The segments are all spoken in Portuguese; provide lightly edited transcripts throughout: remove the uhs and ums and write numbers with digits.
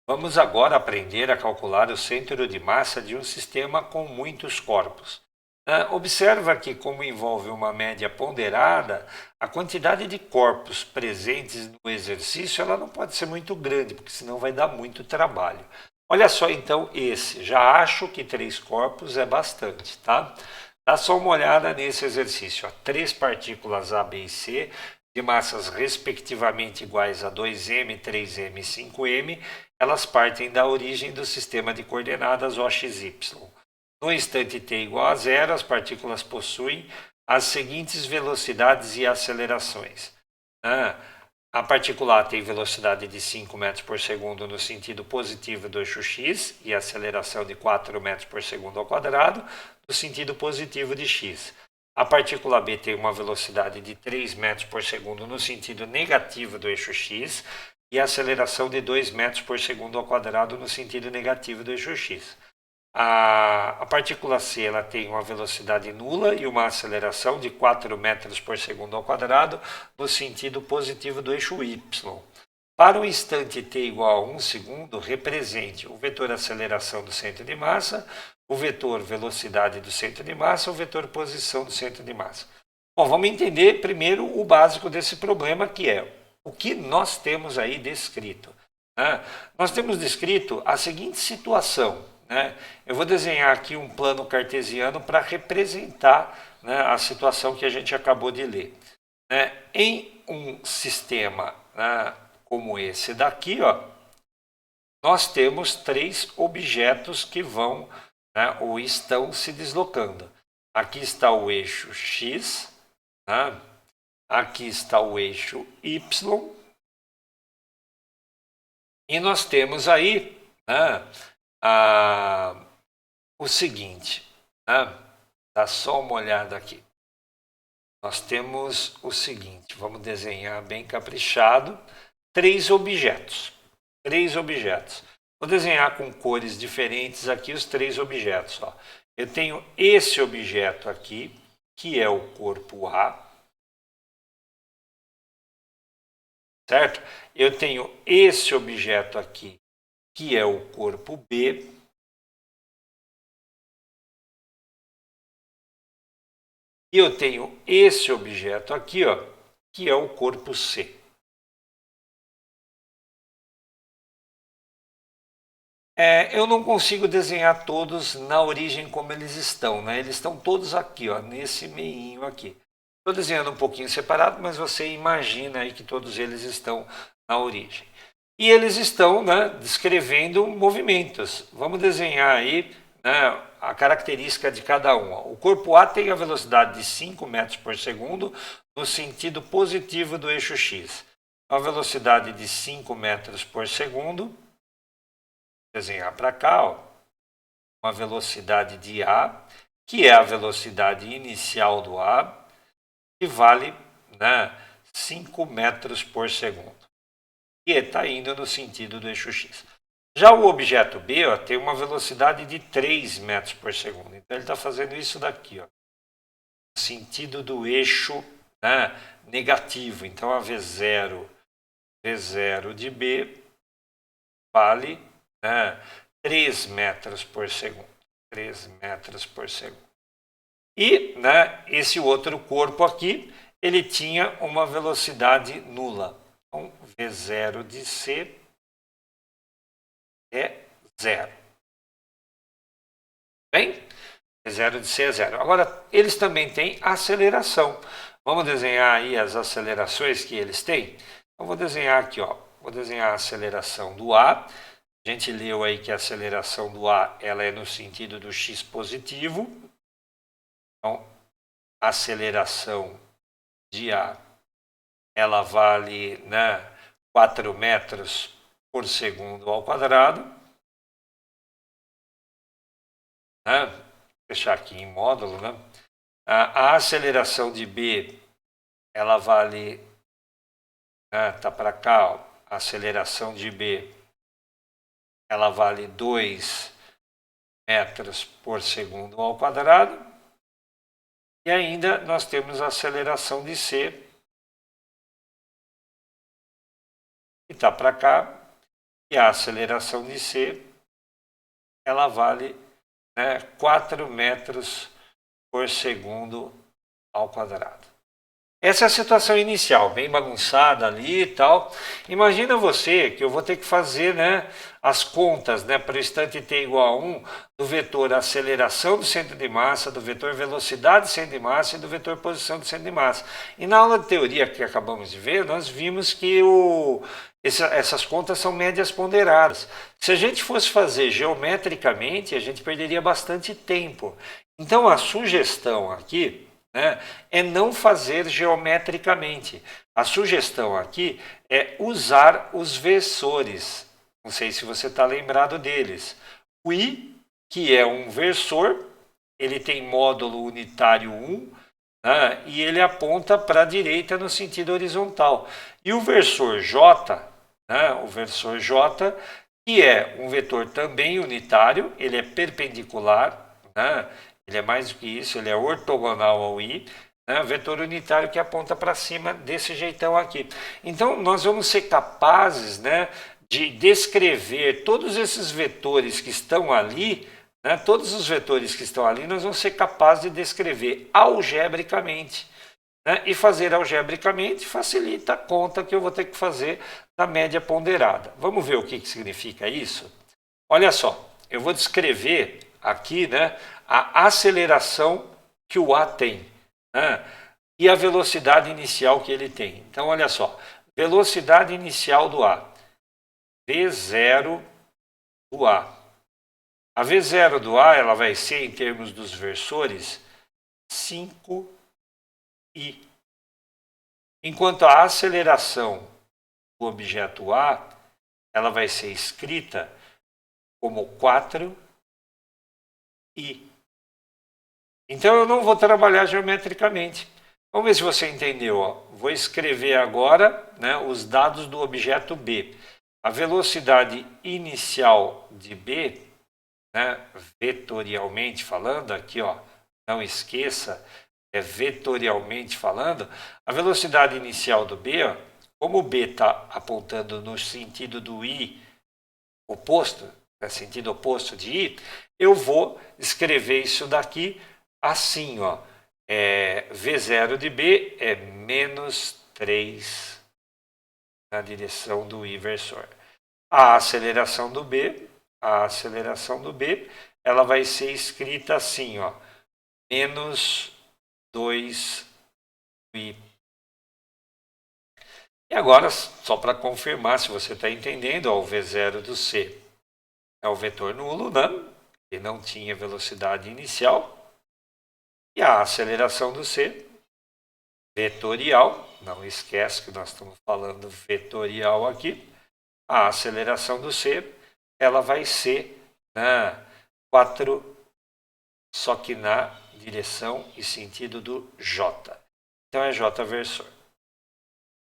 Vamos agora aprender a calcular o centro de massa de um sistema com muitos corpos. Observa que, como envolve uma média ponderada, a quantidade de corpos presentes no exercício ela não pode ser muito grande, porque senão vai dar muito trabalho. Olha só então esse, já acho que 3 corpos é bastante, tá? Dá só uma olhada nesse exercício, ó. 3 partículas A, B e C, de massas respectivamente iguais a 2m, 3m e 5m, elas partem da origem do sistema de coordenadas OXY. No instante t igual a zero, as partículas possuem as seguintes velocidades e acelerações. A partícula A tem velocidade de 5 metros por segundo no sentido positivo do eixo x e aceleração de 4 metros por segundo ao quadrado no sentido positivo de x. A partícula B tem uma velocidade de 3 metros por segundo no sentido negativo do eixo x e aceleração de 2 metros por segundo ao quadrado no sentido negativo do eixo x. A partícula C ela tem uma velocidade nula e uma aceleração de 4 metros por segundo ao quadrado no sentido positivo do eixo y. Para o instante t igual a 1 segundo, represente o vetor aceleração do centro de massa, o vetor velocidade do centro de massa, o vetor posição do centro de massa. Bom, vamos entender primeiro o básico desse problema, que é o que nós temos aí descrito. Nós temos descrito a seguinte situação. Eu vou desenhar aqui um plano cartesiano para representar a situação que a gente acabou de ler. Em um sistema como esse daqui, nós temos 3 objetos que vão ou estão se deslocando. Aqui está o eixo x, aqui está o eixo y, e nós temos aí o seguinte, dá só uma olhada aqui. Nós temos o seguinte, vamos desenhar bem caprichado, 3 objetos. Vou desenhar com cores diferentes aqui os 3 objetos. Eu tenho esse objeto aqui, que é o corpo A, certo? Eu tenho esse objeto aqui, que é o corpo B, e eu tenho esse objeto aqui, que é o corpo C. Eu não consigo desenhar todos na origem como eles estão, Eles estão todos aqui, nesse meinho aqui. Estou desenhando um pouquinho separado, mas você imagina aí que todos eles estão na origem. E eles estão descrevendo movimentos. Vamos desenhar aí a característica de cada um. O corpo A tem a velocidade de 5 metros por segundo no sentido positivo do eixo x. A velocidade de 5 metros por segundo. Desenhar para cá, uma velocidade de A, que é a velocidade inicial do A, que vale 5 metros por segundo. E está indo no sentido do eixo x. Já o objeto B tem uma velocidade de 3 metros por segundo. Então, ele está fazendo isso daqui, no sentido do eixo negativo. Então, a V0 de B vale 3 metros por segundo. 3 metros por segundo. E esse outro corpo aqui, ele tinha uma velocidade nula. Então, V0 de C é 0. Bem? V0 de C é 0. Agora, eles também têm aceleração. Vamos desenhar aí as acelerações que eles têm? Então, vou desenhar aqui, vou desenhar a aceleração do A. A gente leu aí que a aceleração do A ela é no sentido do x positivo. Então, a aceleração de A ela vale 4 metros por segundo ao quadrado. Vou deixar aqui em módulo. A aceleração de B ela vale, tá para cá, a aceleração de B ela vale 2 metros por segundo ao quadrado. E ainda nós temos a aceleração de C, que está para cá, E a aceleração de C, ela vale, né, 4 metros por segundo ao quadrado. Essa é a situação inicial, bem bagunçada ali e tal. Imagina você que eu vou ter que fazer, né, as contas, né, para o instante t igual a 1 do vetor aceleração do centro de massa, do vetor velocidade do centro de massa e do vetor posição do centro de massa. E na aula de teoria que acabamos de ver, nós vimos que essas contas são médias ponderadas. Se a gente fosse fazer geometricamente, a gente perderia bastante tempo. Então a sugestão aqui, né, é não fazer geometricamente. A sugestão aqui é usar os versores. Não sei se você está lembrado deles. O I, que é um versor, ele tem módulo unitário 1, né, e ele aponta para a direita no sentido horizontal. E o versor J, né, o versor J, que é um vetor também unitário, ele é perpendicular, né, ele é mais do que isso, ele é ortogonal ao I, né? Vetor unitário que aponta para cima desse jeitão aqui. Então, nós vamos ser capazes, né, de descrever todos esses vetores que estão ali, né, todos os vetores que estão ali, nós vamos ser capazes de descrever algebricamente. Né? E fazer algebricamente facilita a conta que eu vou ter que fazer da média ponderada. Vamos ver o que significa isso? Olha só, eu vou descrever aqui, né, a aceleração que o A tem, né, e a velocidade inicial que ele tem. Então, olha só, velocidade inicial do A, V0 do A. A V0 do A ela vai ser, em termos dos versores, 5i. Enquanto a aceleração do objeto A ela vai ser escrita como 4i. Então eu não vou trabalhar geometricamente. Vamos ver se você entendeu. Ó. Vou escrever agora, né, os dados do objeto B. A velocidade inicial de B, né, vetorialmente falando, aqui ó, não esqueça, é vetorialmente falando, a velocidade inicial do B, ó, como o B está apontando no sentido do I oposto, né, sentido oposto de I, eu vou escrever isso daqui assim, ó. V0 de B é menos 3 na direção do I versor. A aceleração do B, ela vai ser escrita assim, ó, menos 2i. E agora, só para confirmar se você está entendendo, ó, o V0 do C é o vetor nulo, né? Ele não tinha velocidade inicial. E a aceleração do C, vetorial, não esquece que nós estamos falando vetorial aqui. A aceleração do C, ela vai ser 4, só que na direção e sentido do J. Então é J versor.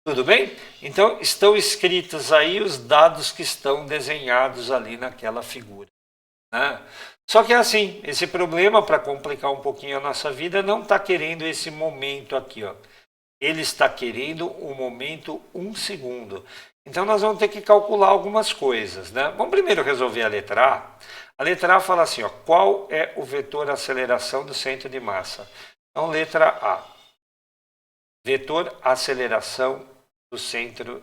Tudo bem? Então estão escritos aí os dados que estão desenhados ali naquela figura. Né? Só que é assim, esse problema, para complicar um pouquinho a nossa vida, não está querendo esse momento aqui. Ó. Ele está querendo o momento 1 segundo. Então nós vamos ter que calcular algumas coisas. Né? Vamos primeiro resolver a letra A. A letra A fala assim, ó, qual é o vetor aceleração do centro de massa? Então letra A. Vetor aceleração do centro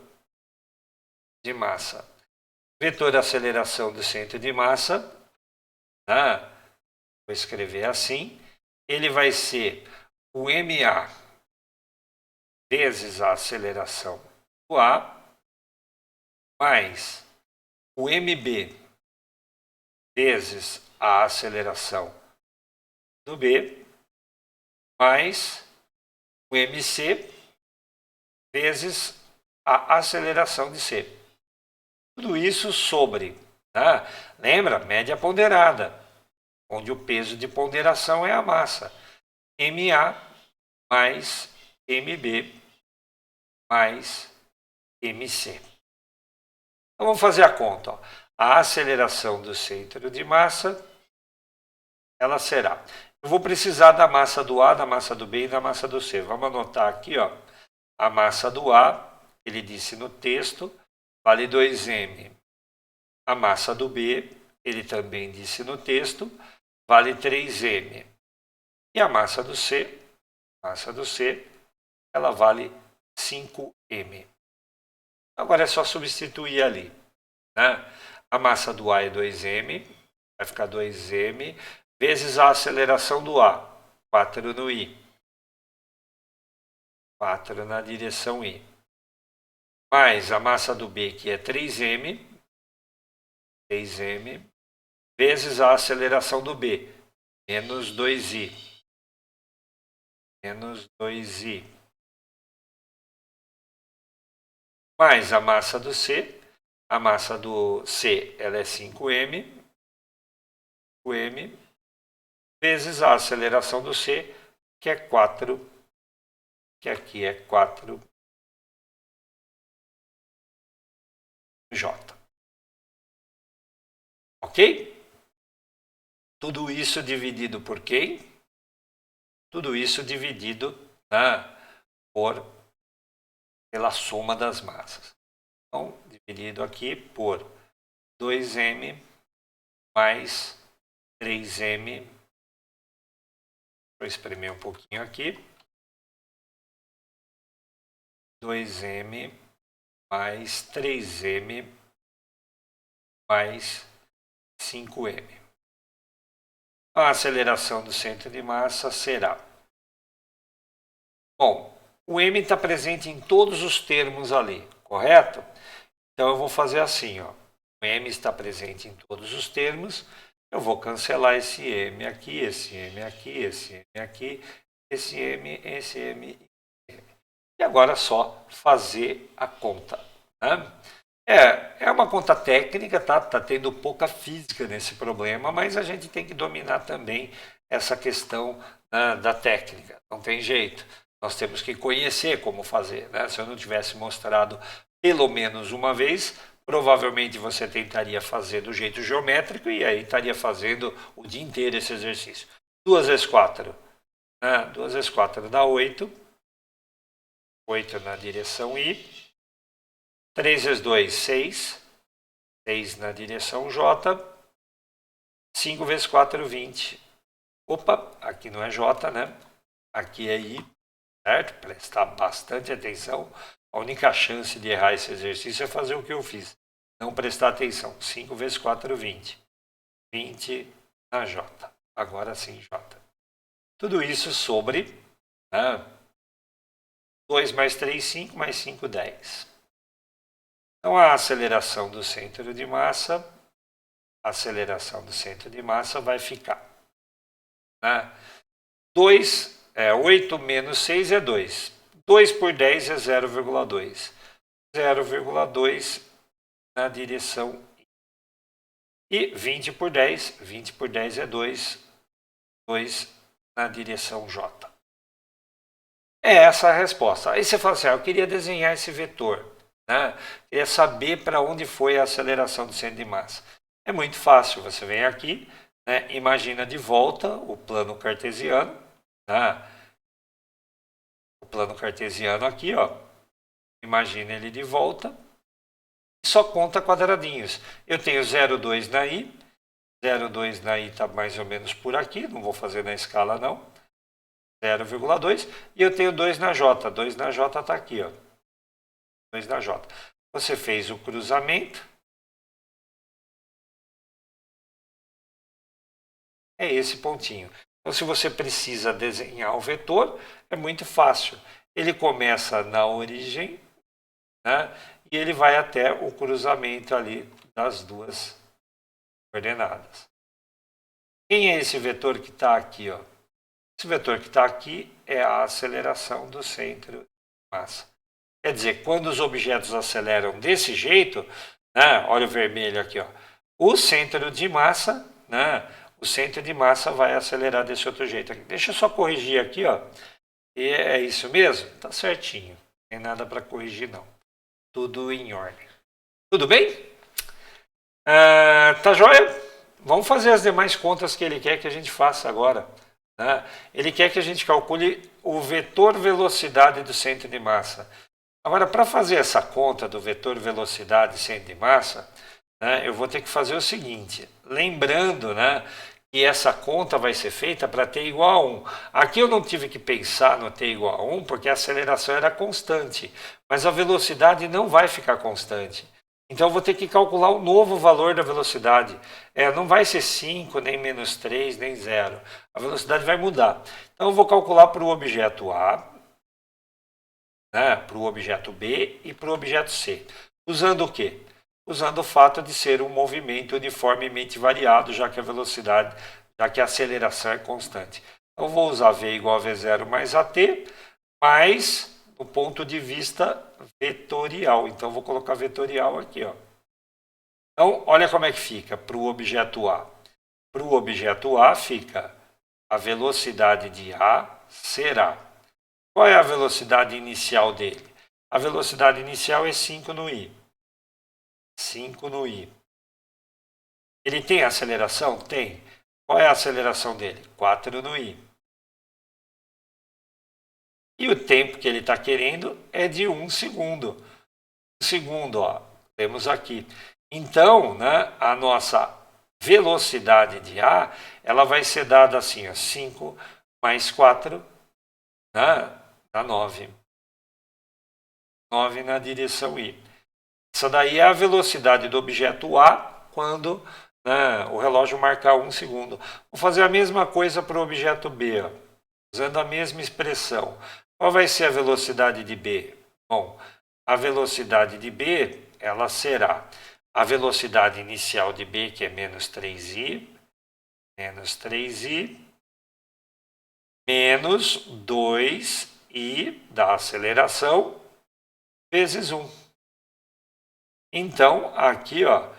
de massa. Vetor aceleração do centro de massa, vou escrever assim, ele vai ser o MA vezes a aceleração do A, mais o MB vezes a aceleração do B, mais o MC vezes a aceleração de C. Tudo isso sobre, lembra, média ponderada, onde o peso de ponderação é a massa. MA mais MB mais MC. Então vamos fazer a conta. Ó. A aceleração do centro de massa, ela será. Eu vou precisar da massa do A, da massa do B e da massa do C. Vamos anotar aqui, ó. A massa do A, ele disse no texto, vale 2m a massa do B, ele também disse no texto, vale 3m. E a massa do C, ela vale 5m. Agora é só substituir ali, né? A massa do A é 2m, vai ficar 2m, vezes a aceleração do A, 4 no I. 4 na direção I. Mais a massa do B, que é 3m, vezes a aceleração do B, menos 2i. Mais a massa do C ela é 5m, vezes a aceleração do C, que é 4, que aqui é 4J. Ok? Tudo isso dividido por quem? Tudo isso dividido pela soma das massas. Então, dividido aqui por 2m mais 3m. Vou espremer um pouquinho aqui. 2m mais 3m mais 5m. A aceleração do centro de massa será... Bom, o m está presente em todos os termos ali, correto? Então eu vou fazer assim, ó. O m está presente em todos os termos. Eu vou cancelar esse m aqui, esse m aqui, esse m aqui, esse m, esse m. E agora é só fazer a conta, né? É uma conta técnica, tá tendo pouca física nesse problema, mas a gente tem que dominar também essa questão, né, da técnica. Não tem jeito. Nós temos que conhecer como fazer, né? Se eu não tivesse mostrado pelo menos uma vez, provavelmente você tentaria fazer do jeito geométrico e aí estaria fazendo o dia inteiro esse exercício. 2 vezes 4, né? 2 vezes 4 dá 8. 8 na direção I. 3 vezes 2, 6. 6 na direção J. 5 vezes 4, 20. Opa, aqui não é J, né? Aqui é I, certo? Prestar bastante atenção. A única chance de errar esse exercício é fazer o que eu fiz. Não prestar atenção. 5 vezes 4, 20. 20 na J. Agora sim, J. Tudo isso sobre, né, 2 mais 3, 5, mais 5, 10. Então, a aceleração do centro de massa, vai ficar, né? 8 menos 6 é 2. 2 por 10 é 0,2. 0,2 na direção I. E 20 por 10 é 2. 2 na direção J. É essa a resposta. Aí você fala assim, eu queria desenhar esse vetor, né? Queria saber para onde foi a aceleração do centro de massa. É muito fácil, você vem aqui, né? Imagina de volta o plano cartesiano, né? O plano cartesiano aqui, ó. Imagina ele de volta. E só conta quadradinhos. Eu tenho 0,2 na I. 0,2 na I está mais ou menos por aqui. Não vou fazer na escala, não. 0,2. E eu tenho 2 na J. 2 na J está aqui, ó. 2 na J. Você fez o cruzamento. É esse pontinho. Então, se você precisa desenhar o vetor, é muito fácil. Ele começa na origem, né, e ele vai até o cruzamento ali das duas coordenadas. Quem é esse vetor que está aqui, ó? Esse vetor que está aqui é a aceleração do centro de massa. Quer dizer, quando os objetos aceleram desse jeito, né, olha o vermelho aqui, ó, o centro de massa, né, vai acelerar desse outro jeito aqui. Deixa eu só corrigir aqui, ó. E é isso mesmo? Tá certinho. Não tem nada para corrigir, não. Tudo em ordem. Tudo bem? Tá joia? Vamos fazer as demais contas que ele quer que a gente faça agora, né? Ele quer que a gente calcule o vetor velocidade do centro de massa. Agora, para fazer essa conta do vetor velocidade e centro de massa, né, eu vou ter que fazer o seguinte, lembrando, né, que essa conta vai ser feita para t igual a 1. Aqui eu não tive que pensar no t igual a 1 porque a aceleração era constante, mas a velocidade não vai ficar constante. Então eu vou ter que calcular o novo valor da velocidade. Não vai ser 5, nem menos 3, nem 0. A velocidade vai mudar. Então eu vou calcular para o objeto A, né, para o objeto B e para o objeto C. Usando o quê? Usando o fato de ser um movimento uniformemente variado, já que a aceleração é constante. Então, vou usar V igual a V0 mais AT, mas do ponto de vista vetorial. Então, vou colocar vetorial aqui, ó. Então, olha como é que fica para o objeto A. Para o objeto A fica a velocidade de A será. Qual é a velocidade inicial dele? A velocidade inicial é 5 no i. 5 no i. Ele tem aceleração? Tem. Qual é a aceleração dele? 4 no i. E o tempo que ele está querendo é de 1 segundo. 1 segundo, ó, temos aqui. Então, né, a nossa velocidade de A, ela vai ser dada assim, ó, 5 mais 4, né, dá 9. 9 na direção i. Essa daí é a velocidade do objeto A quando, né, o relógio marcar 1 segundo. Vou fazer a mesma coisa para o objeto B, ó, usando a mesma expressão. Qual vai ser a velocidade de B? Bom, a velocidade de B, ela será a velocidade inicial de B, que é menos 3i, menos 2i da aceleração, vezes 1. Então, aqui, ó,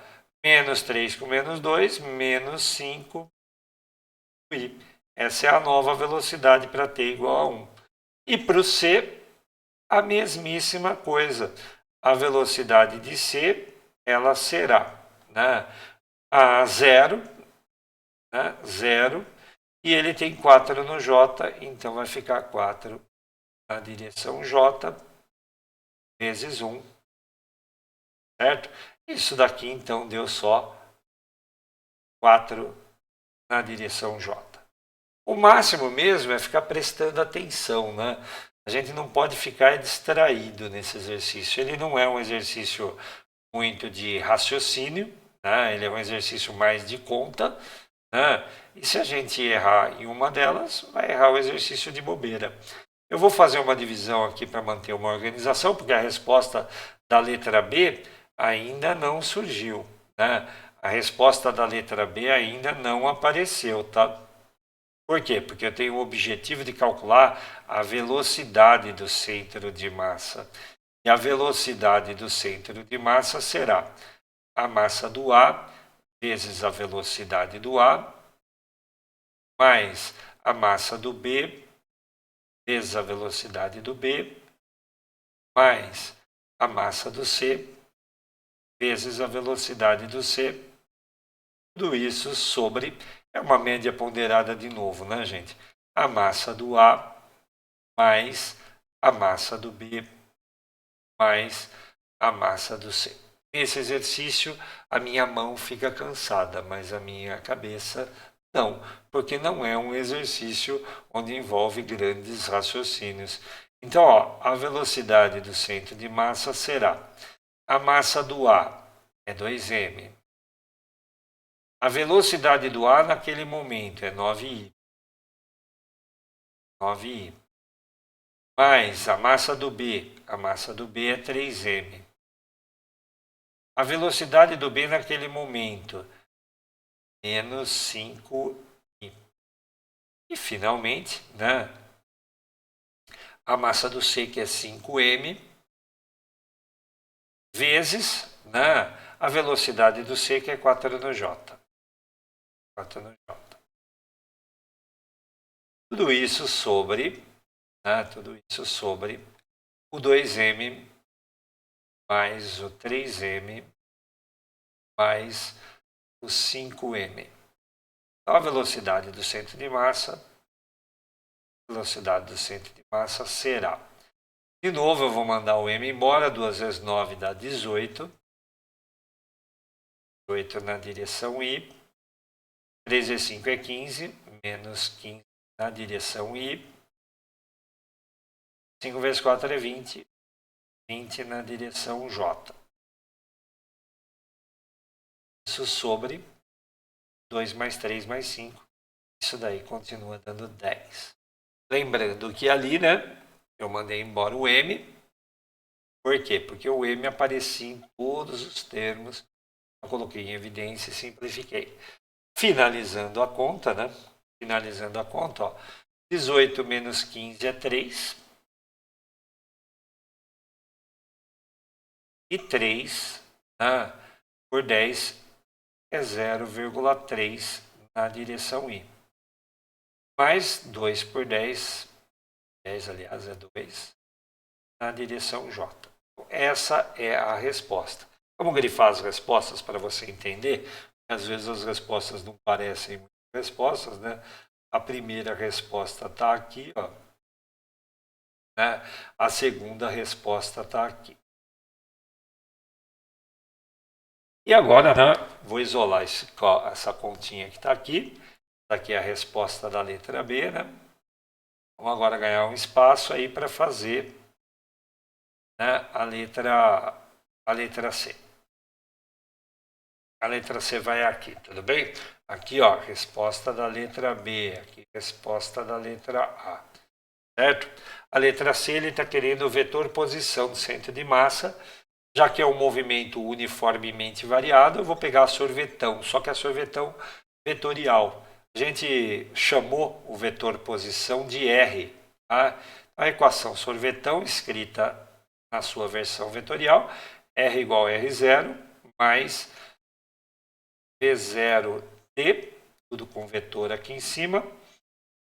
menos 3 com menos 2, menos 5i. Essa é a nova velocidade para t igual a 1. E para o C, a mesmíssima coisa. A velocidade de C, ela será, né, a 0, né, 0, e ele tem 4 no J, então vai ficar 4 na direção J, vezes 1, certo? Isso daqui, então, deu só 4 na direção J. O máximo mesmo é ficar prestando atenção, né? A gente não pode ficar distraído nesse exercício. Ele não é um exercício muito de raciocínio, né? Ele é um exercício mais de conta, né? E se a gente errar em uma delas, vai errar o exercício de bobeira. Eu vou fazer uma divisão aqui para manter uma organização, porque a resposta da letra B ainda não surgiu, né? A resposta da letra B ainda não apareceu, tá? Por quê? Porque eu tenho o objetivo de calcular a velocidade do centro de massa. E a velocidade do centro de massa será a massa do A vezes a velocidade do A, mais a massa do B vezes a velocidade do B, mais a massa do C vezes a velocidade do C. Tudo isso sobre, é uma média ponderada de novo, né, gente? A massa do A mais a massa do B mais a massa do C. Nesse exercício, a minha mão fica cansada, mas a minha cabeça não, porque não é um exercício onde envolve grandes raciocínios. Então, ó, a velocidade do centro de massa será a massa do A é 2m. A velocidade do A naquele momento é 9i. 9i. Mais a massa do B é 3m. A velocidade do B naquele momento, menos 5i. E, finalmente, né, a massa do C, que é 5m, vezes, né, a velocidade do C, que é 4 no J. 4 no J. Tudo isso sobre, né, o 2m mais o 3m mais o 5m. Então, a velocidade do centro de massa será. De novo, eu vou mandar o m embora. 2 vezes 9 dá 18. 18 na direção I. 3 vezes 5 é 15, menos 15 na direção I. 5 vezes 4 é 20, 20 na direção J. Isso sobre 2 mais 3 mais 5. Isso daí continua dando 10. Lembrando que ali, né, eu mandei embora o M. Por quê? Porque o M aparecia em todos os termos. Eu coloquei em evidência e simplifiquei. Finalizando a conta, né? Finalizando a conta, ó. 18 menos 15 é 3. E 3, né, por 10 é 0,3 na direção I. Mais 2 por 10, 10 aliás é 2, na direção J. Essa é a resposta. Vamos grifar as respostas para você entender. Às vezes as respostas não parecem muitas respostas, né? A primeira resposta está aqui, ó, né? A segunda resposta está aqui. E agora, né, vou isolar essa continha que está aqui. Aqui é a resposta da letra B, né? Vamos agora ganhar um espaço aí para fazer, né, a letra C. A letra C vai aqui, tudo bem? Aqui, ó, resposta da letra B, aqui resposta da letra A, certo? A letra C, ele está querendo o vetor posição do centro de massa. Já que é um movimento uniformemente variado, eu vou pegar a sorvetão, só que a sorvetão vetorial. A gente chamou o vetor posição de R. Tá? A equação sorvetão, escrita na sua versão vetorial, R igual a R0 mais V0t, tudo com vetor aqui em cima,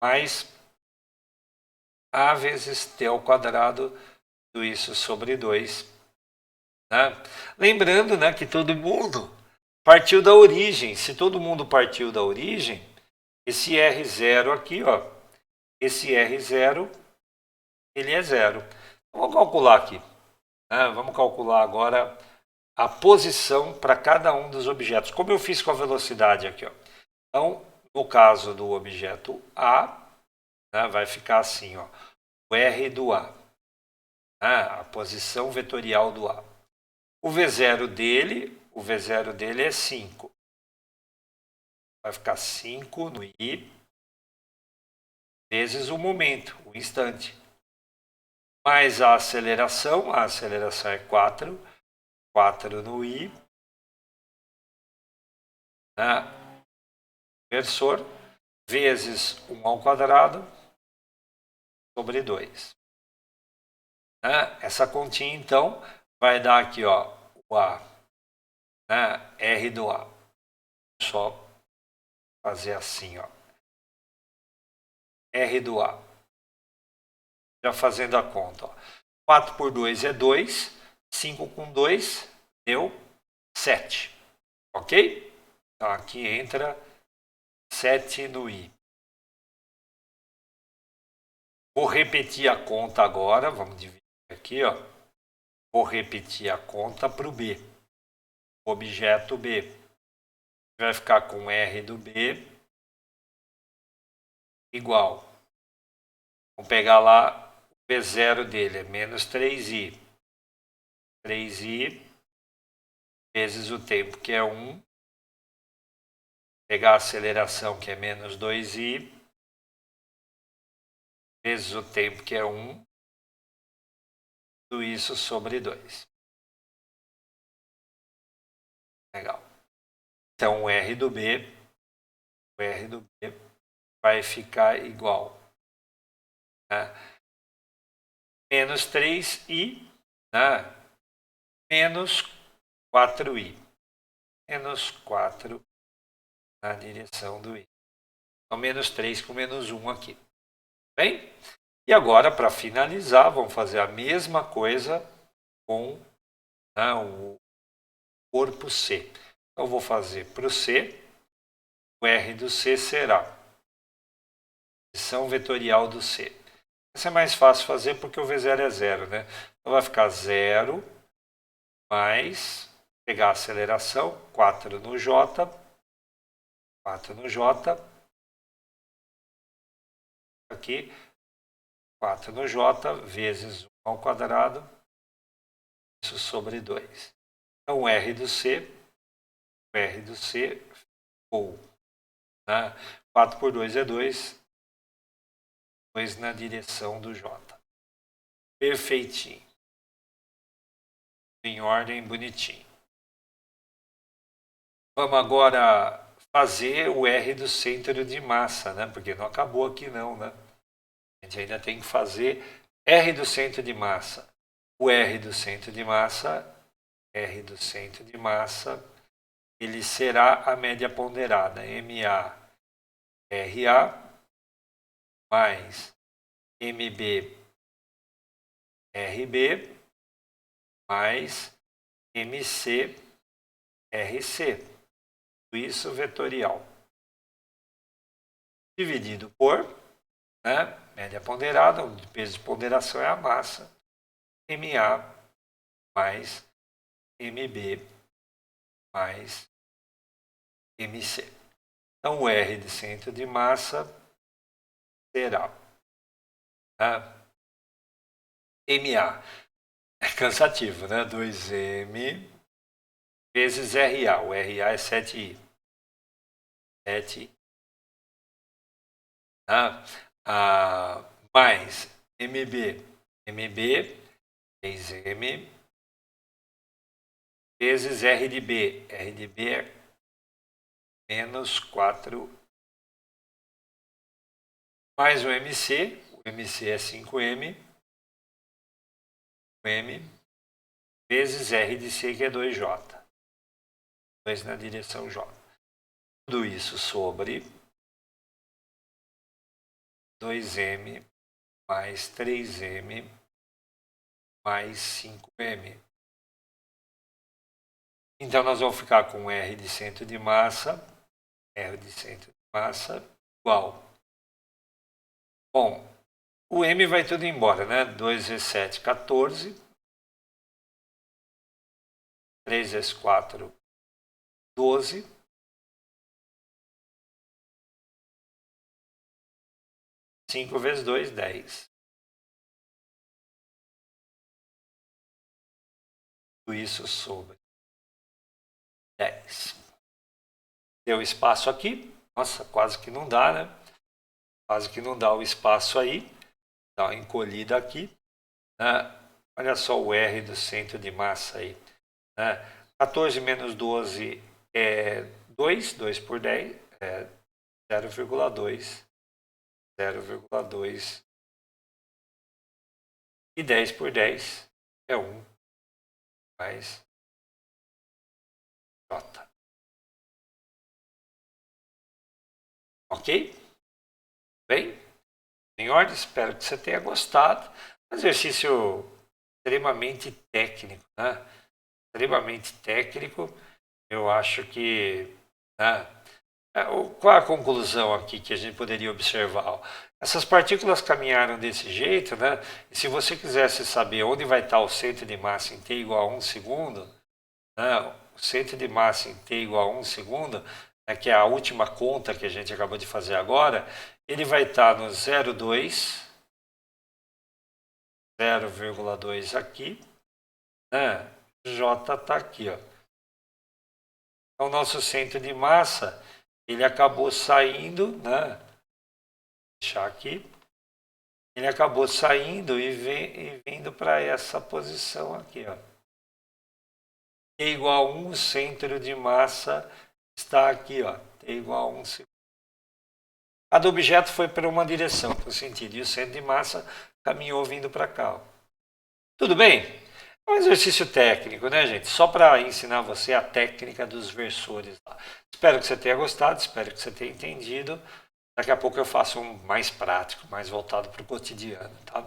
mais A vezes t ao quadrado, tudo isso sobre 2. Né? Lembrando, né, que todo mundo partiu da origem. Se todo mundo partiu da origem, esse R0 aqui, ó, esse R0, ele é 0. Vamos calcular aqui. Né? Vamos calcular agora a posição para cada um dos objetos. Como eu fiz com a velocidade aqui. Ó. Então, no caso do objeto A, né, vai ficar assim, ó, o R do A. A posição vetorial do A. O V0 dele é 5. Vai ficar 5 no I vezes o momento, o instante. Mais a aceleração é 4. 4 no I. Né? Versor, vezes 1 ao quadrado, sobre 2. Né? Essa continha, então, vai dar aqui, ó, o A, né? R do A. Só fazer assim, ó. R do A. Já fazendo a conta, ó. 4 por 2 é 2. 5 com 2 deu 7. Ok? Então aqui entra 7 no I. Vou repetir a conta agora. Vamos dividir aqui, ó. Vou repetir a conta para o B. Objeto B. Vai ficar com R do B igual. Vamos pegar lá o V0 dele, é menos 3i. 3i vezes o tempo, que é 1. Pegar a aceleração, que é menos 2i. Vezes o tempo, que é 1. Tudo isso sobre 2. Legal. Então, o R do B vai ficar igual, né? Menos 3i, né? Menos 4i. Menos 4 na direção do i. Então, menos 3 com menos 1 aqui. Bem? E agora, para finalizar, vamos fazer a mesma coisa com, né, o corpo C. Então, eu vou fazer para o C, o R do C será posição vetorial do C. Isso é mais fácil fazer porque o V0 é 0, né? Então vai ficar 0 mais pegar a aceleração, 4 no J, 4 no J, aqui, 4 no J, vezes 1 ao quadrado, isso sobre 2. Então, o R do C ficou, né? 4 por 2 é 2, 2 na direção do J. Perfeitinho. Em ordem, bonitinho. Vamos agora fazer o R do centro de massa, né? Porque não acabou aqui não, né? A gente ainda tem que fazer R do centro de massa. O R do centro de massa, ele será a média ponderada, MA, RA, mais MB, RB, mais MC, RC. Tudo isso vetorial. Dividido por, né, média ponderada, o peso de ponderação é a massa, MA mais MB mais MC. Então, o R de centro de massa será, né, MA. É cansativo, né? 2M vezes RA. O RA é 7I. 7I. Mais MB. MB, 6M vezes R de B. R de B é menos 4. Mais o MC. O MC é 5M. M vezes R de C, que é 2J. 2 na direção J. Tudo isso sobre 2M mais 3M mais 5M. Então, nós vamos ficar com R de centro de massa, igual. Bom, o M vai tudo embora, né? 2 vezes 7, 14. 3 vezes 4, 12. 5 vezes 2, 10. Tudo isso sobre 10. Deu espaço aqui. Nossa, quase que não dá, né? Quase que não dá o espaço aí. Dá uma encolhida aqui. Né? Olha só o R do centro de massa aí. Né? 14 menos 12 é 2. 2 por 10 é 0,2. 0,2. E 10 por 10 é 1 mais J. Ok? Bem? Em ordem, espero que você tenha gostado. Um exercício extremamente técnico, né? Extremamente técnico. Eu acho que, né? Qual a conclusão aqui que a gente poderia observar? Essas partículas caminharam desse jeito, né? E se você quisesse saber onde vai estar o centro de massa em t igual a 1 segundo, né? O centro de massa em t igual a 1 segundo, né? Que é a última conta que a gente acabou de fazer agora, ele vai estar no 0,2, 0,2 aqui, né? J está aqui, ó. Então, o nosso centro de massa, ele acabou saindo, né? Vou deixar aqui. Ele acabou saindo e vindo para essa posição aqui, ó. T igual a 1, o centro de massa está aqui, ó. T igual a 1 segundo. Cada objeto foi para uma direção, para o sentido, e o centro de massa caminhou vindo para cá, ó. Tudo bem? É um exercício técnico, né, gente? Só para ensinar você a técnica dos versores. Espero que você tenha gostado, espero que você tenha entendido. Daqui a pouco eu faço um mais prático, mais voltado para o cotidiano, tá?